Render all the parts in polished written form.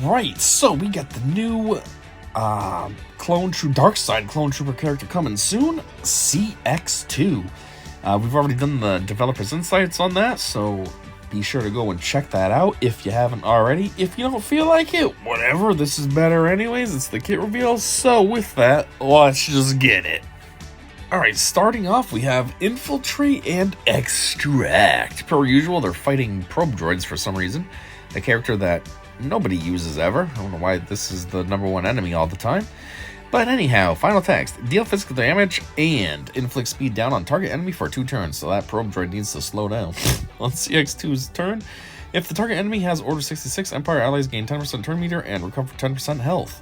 Right, so we got the new Dark Side Clone Trooper character coming soon, CX-2. We've already done the developer's insights on that, so be sure to go and check that out if you haven't already. If you don't feel like it, whatever, this is better anyways, it's the kit reveal, so with that, let's just get it. Alright, starting off, we have Infiltrate and Extract. Per usual, they're fighting probe droids for some reason, a character that nobody uses ever. I don't know why this is the #1 enemy all the time. But anyhow, final text. Deal physical damage and inflict speed down on target enemy for 2 turns, so that probe droid needs to slow down. On CX-2's turn, if the target enemy has Order 66, Empire allies gain 10% turn meter and recover 10% health.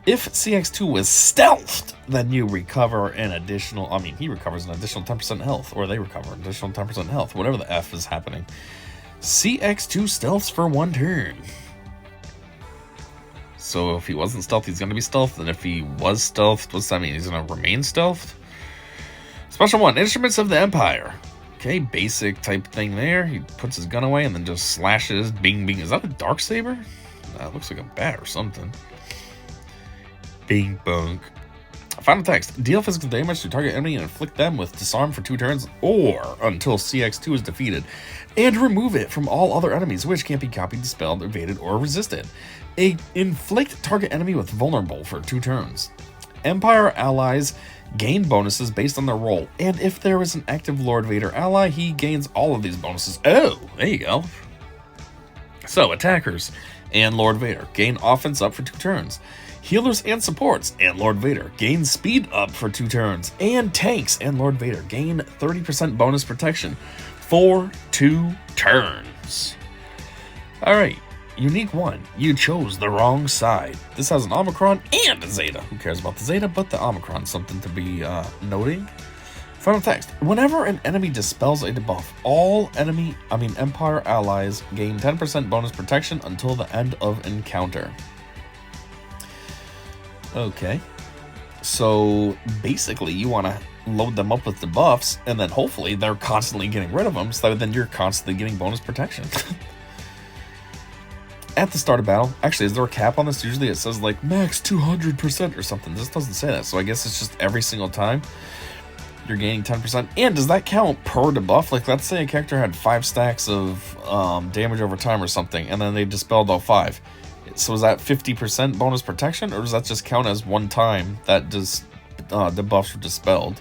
If CX-2 was stealthed, then you recover an additional, he recovers an additional 10% health, or they recover an additional 10% health, whatever the F is happening. CX-2 stealths for 1 turn. So if he wasn't stealthed, he's going to be stealthed, and if he was stealthed, what's that mean? He's going to remain stealthed? Special 1, Instruments of the Empire. Okay, basic type thing there. He puts his gun away and then just slashes, bing, bing. Is that a Darksaber? That looks like a bat or something. Bing, bunk. Final text. Deal physical damage to target enemy and inflict them with disarm for 2 turns or until CX-2 is defeated. And remove it from all other enemies, which can't be copied, dispelled, evaded, or resisted. Inflict target enemy with vulnerable for 2 turns. Empire allies gain bonuses based on their role, and if there is an active Lord Vader ally, he gains all of these bonuses. Oh, there you go. So, attackers and Lord Vader gain offense up for 2 turns. Healers and supports and Lord Vader gain speed up for 2 turns. And tanks and Lord Vader gain 30% bonus protection for 2 turns. Alright, Unique 1. You chose the wrong side. This has an Omicron and a Zeta. Who cares about the Zeta, but the Omicron's something to be noting. Final text. Whenever an enemy dispels a debuff, all Empire allies gain 10% bonus protection until the end of encounter. Okay, so basically you want to load them up with debuffs, and then hopefully they're constantly getting rid of them, so then you're constantly getting bonus protection. At the start of battle, actually, is there a cap on this? Usually it says like max 200% or something. This doesn't say that, so I guess it's just every single time you're gaining 10%. And does that count per debuff? Like, let's say a character had 5 stacks of damage over time or something, and then they dispelled all 5. So is that 50% bonus protection, or does that just count as one time that debuffs were dispelled?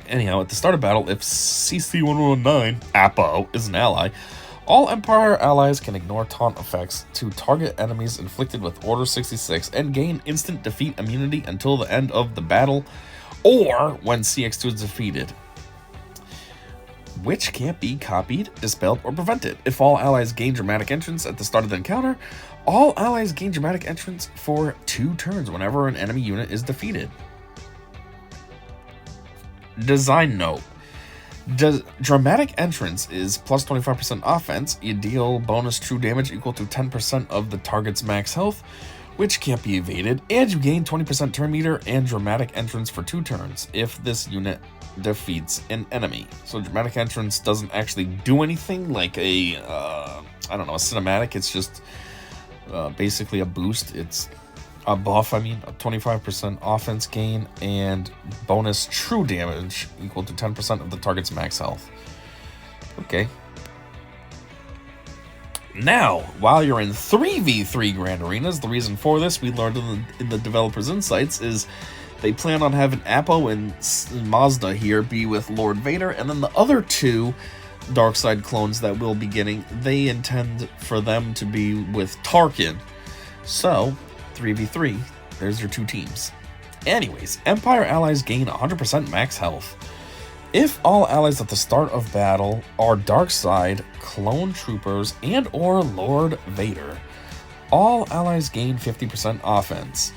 Anyhow, at the start of battle, if CC-1119, Appo, is an ally, all Empire allies can ignore taunt effects to target enemies inflicted with Order 66 and gain instant defeat immunity until the end of the battle, or when CX-2 is defeated, which can't be copied, dispelled, or prevented. If all allies gain dramatic entrance at the start of the encounter, all allies gain dramatic entrance for 2 turns whenever an enemy unit is defeated. Design note. Dramatic entrance is plus 25% offense. You deal bonus true damage equal to 10% of the target's max health, which can't be evaded, and you gain 20% turn meter and dramatic entrance for 2 turns if this unit defeats an enemy. So dramatic entrance doesn't actually do anything like a cinematic. It's just basically a boost. It's a buff, a 25% offense gain and bonus true damage equal to 10% of the target's max health. Okay. Now, while you're in 3v3 Grand Arenas, the reason for this, we learned in the developer's insights, is they plan on having Appo and Mazda here be with Lord Vader, and then the other 2 Dark Side clones that we'll be getting, they intend for them to be with Tarkin. So, 3v3, there's your 2 teams. Anyways, Empire allies gain 100% max health. If all allies at the start of battle are Dark Side, Clone Troopers, and or Lord Vader, all allies gain 50% offense.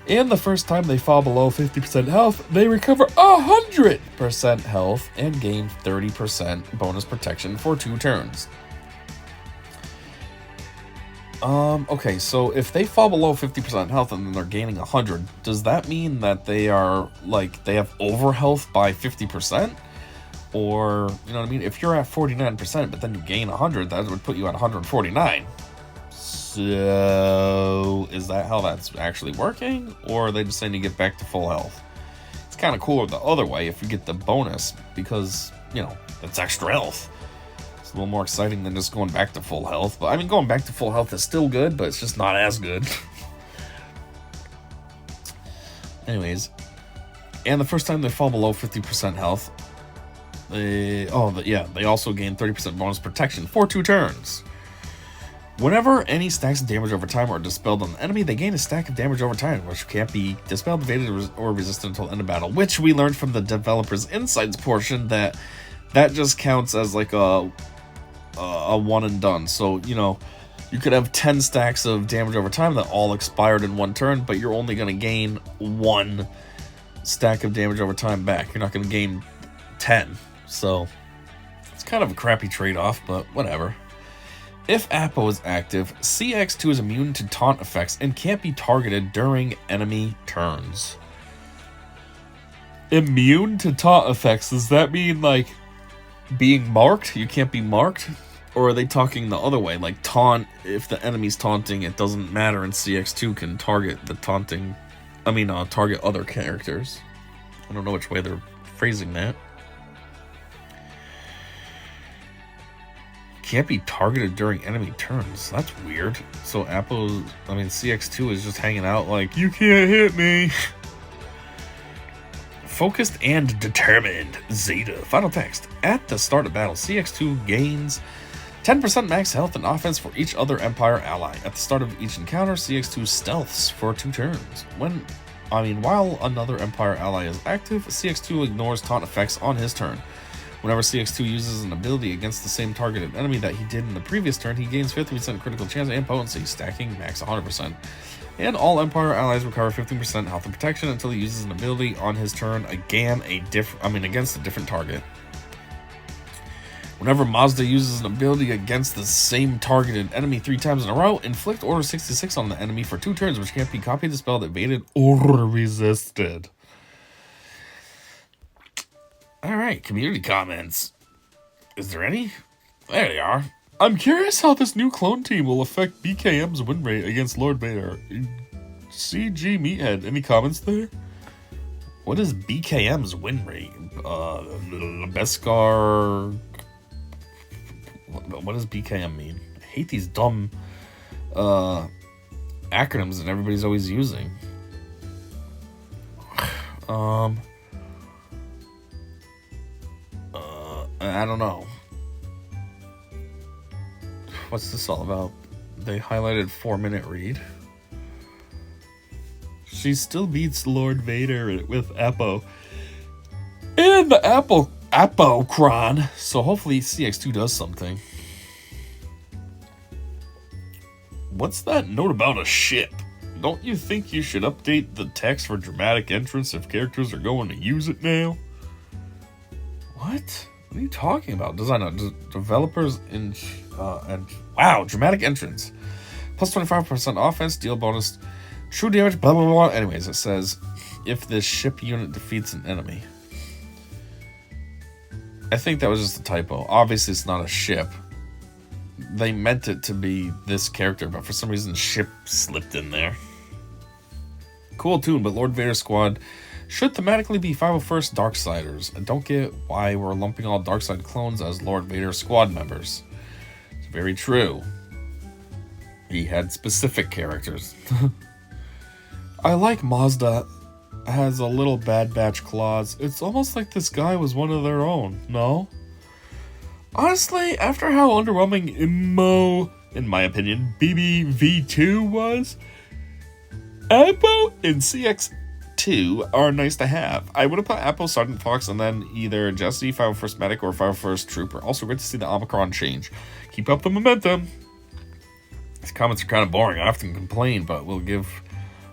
And the first time they fall below 50% health, they recover 100% health and gain 30% bonus protection for 2 turns. Okay, so if they fall below 50% health and then they're gaining 100, does that mean that they are, they have over health by 50%? Or, you know what I mean? If you're at 49%, but then you gain 100, that would put you at 149. So, is that how that's actually working? Or are they just saying you get back to full health? It's kind of cooler the other way if you get the bonus, because, you know, that's extra health. It's a little more exciting than just going back to full health. But, I mean, going back to full health is still good, but it's just not as good. Anyways. And the first time they fall below 50% health, they also gain 30% bonus protection for 2 turns. Whenever any stacks of damage over time are dispelled on the enemy, they gain a stack of damage over time, which can't be dispelled, evaded, or resisted until end of battle, which we learned from the developer's insights portion that just counts as like a one and done. So, you know, you could have 10 stacks of damage over time that all expired in 1 turn, but you're only going to gain 1 stack of damage over time back. You're not going to gain 10. So, it's kind of a crappy trade-off, but whatever. If Appo is active, CX-2 is immune to taunt effects and can't be targeted during enemy turns. Immune to taunt effects, does that mean, like, being marked? You can't be marked? Or are they talking the other way? Like, taunt, if the enemy's taunting, it doesn't matter, and CX-2 can target the taunting... target other characters. I don't know which way they're phrasing that. Can't be targeted during enemy turns. That's weird. So CX-2 is just hanging out like, you can't hit me. Focused and determined. Zeta. Final text. At the start of battle, CX-2 gains 10% max health and offense for each other Empire ally. At the start of each encounter, CX-2 stealths for 2 turns. While another Empire ally is active, CX-2 ignores taunt effects on his turn. Whenever CX-2 uses an ability against the same targeted enemy that he did in the previous turn, he gains 50% critical chance and potency, stacking max 100%. And all Empire allies recover 15% health and protection until he uses an ability on his turn against a different target. Whenever Mazda uses an ability against the same targeted enemy 3 times in a row, inflict Order 66 on the enemy for 2 turns, which can't be copied, dispelled, evaded, or resisted. Alright, community comments. Is there any? There they are. I'm curious how this new clone team will affect BKM's win rate against Lord Vader. CG Meathead, any comments there? What is BKM's win rate? Beskar... What does BKM mean? I hate these dumb acronyms that everybody's always using. I don't know. What's this all about? They highlighted 4-minute read. She still beats Lord Vader with Appo. And the Appo-cron. So hopefully CX-2 does something. What's that note about a ship? Don't you think you should update the text for dramatic entrance if characters are going to use it now? What? What are you talking about? Developers and wow, dramatic entrance. Plus 25% offense, deal bonus, true damage, blah, blah, blah. Anyways, it says, if this ship unit defeats an enemy. I think that was just a typo. Obviously, it's not a ship. They meant it to be this character, but for some reason, ship slipped in there. Cool tune, but Lord Vader's squad should thematically be 501st Darksiders. I don't get why we're lumping all Darkside clones as Lord Vader squad members. It's very true. He had specific characters. I like Mazda has a little Bad Batch clause. It's almost like this guy was one of their own, no? Honestly, after how underwhelming in my opinion, BBV2 was, Appo and CX-2 are nice to have. I would have put Appo, Sergeant Fox, and then either Jesse, 501st Medic, or 501st Trooper. Also great to see the Omicron change. Keep up the momentum. These comments are kind of boring. I often complain, but we'll give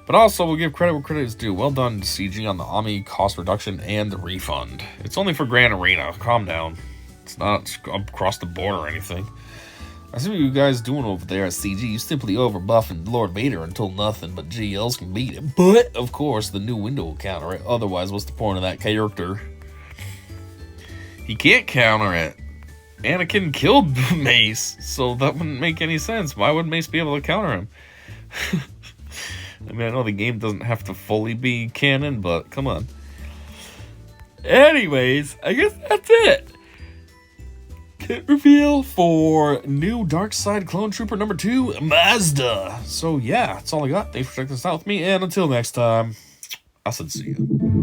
credit where credit is due. Well done, CG, on the Omni cost reduction and the refund. It's only for Grand Arena. Calm down. It's not across the board or anything. I see what you guys doing over there at CG. You simply overbuffing Lord Vader until nothing but GLs can beat it. But, of course, the new window will counter it. Otherwise, what's the point of that character? He can't counter it. Anakin killed Mace, so that wouldn't make any sense. Why would Mace be able to counter him? I mean, I know the game doesn't have to fully be canon, but come on. Anyways, I guess that's it. Kit reveal for new Dark Side Clone Trooper number 2, Mazda. So yeah, that's all I got. Thanks for checking this out with me, and until next time, I said see you.